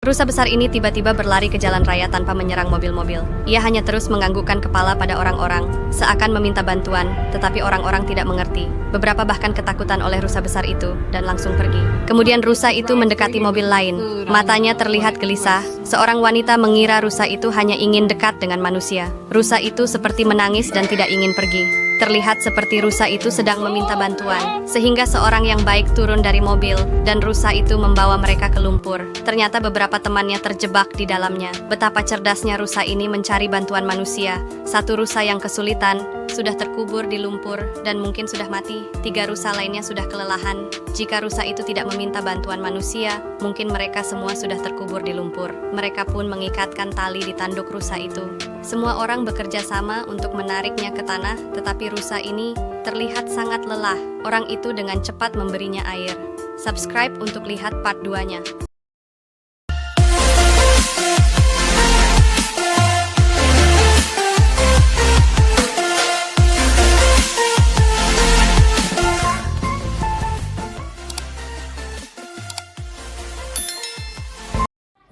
Rusa besar ini tiba-tiba berlari ke jalan raya tanpa menyerang mobil-mobil. Ia hanya terus menganggukkan kepala pada orang-orang, seakan meminta bantuan, tetapi orang-orang tidak mengerti. Beberapa bahkan ketakutan oleh rusa besar itu, dan langsung pergi. Kemudian rusa itu mendekati mobil lain. Matanya terlihat gelisah. Seorang wanita mengira rusa itu hanya ingin dekat dengan manusia. Rusa itu seperti menangis dan tidak ingin pergi. Terlihat seperti rusa itu sedang meminta bantuan, sehingga seorang yang baik turun dari mobil, dan rusa itu membawa mereka ke lumpur. Ternyata beberapa temannya terjebak di dalamnya. Betapa cerdasnya rusa ini mencari bantuan manusia. Satu rusa yang kesulitan, sudah terkubur di lumpur, dan mungkin sudah mati. 3 rusa lainnya sudah kelelahan. Jika rusa itu tidak meminta bantuan manusia, mungkin mereka semua sudah terkubur di lumpur. Mereka pun mengikatkan tali di tanduk rusa itu. Semua orang bekerja sama untuk menariknya ke tanah, tetapi rusa ini terlihat sangat lelah. Orang itu dengan cepat memberinya air. Subscribe untuk lihat part 2-nya.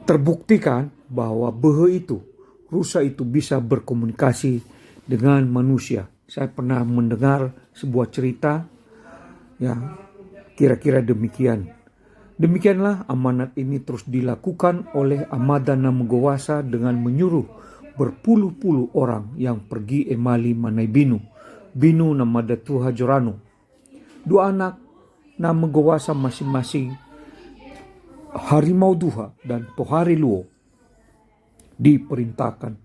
Terbuktikan bahwa rusa itu bisa berkomunikasi dengan manusia. Saya pernah mendengar sebuah cerita yang kira-kira demikian. Demikianlah amanat ini terus dilakukan oleh Amada Namegawasa dengan menyuruh berpuluh-puluh orang yang pergi emali manai Binu namada Tuha Jorano. 2 anak Namegawasa masing-masing Harimau Duha dan Tohari Luo diperintahkan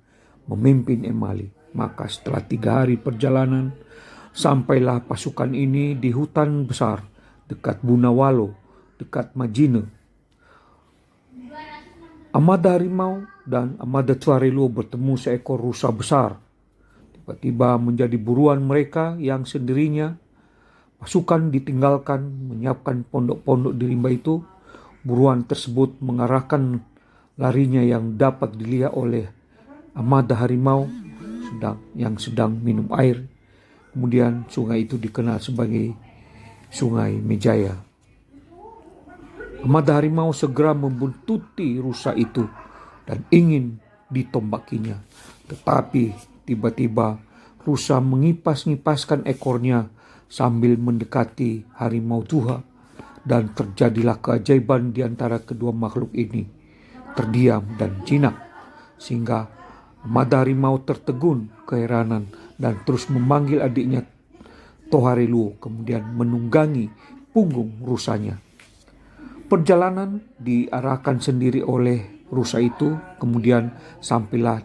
memimpin emali. Maka setelah 3 hari perjalanan, sampailah pasukan ini di hutan besar dekat Bunawalo, dekat Majine. Amada Harimau dan Amada Tohari Luo bertemu seekor rusa besar. Tiba-tiba menjadi buruan mereka yang sendirinya. Pasukan ditinggalkan menyiapkan pondok-pondok di rimba itu. Buruan tersebut mengarahkan larinya yang dapat dilihat oleh Amada Harimau yang sedang minum air. Kemudian sungai itu dikenal sebagai Sungai Mejaya. Amada Harimau segera membuntuti rusa itu dan ingin ditombakinya. Tetapi tiba-tiba rusa mengipas-ngipaskan ekornya sambil mendekati Harimau Duha. Dan terjadilah keajaiban di antara kedua makhluk ini, terdiam dan jinak, sehingga Amada Harimau tertegun keheranan dan terus memanggil adiknya Tohari Luo, kemudian menunggangi punggung rusanya. Perjalanan diarahkan sendiri oleh rusa itu, kemudian sampailah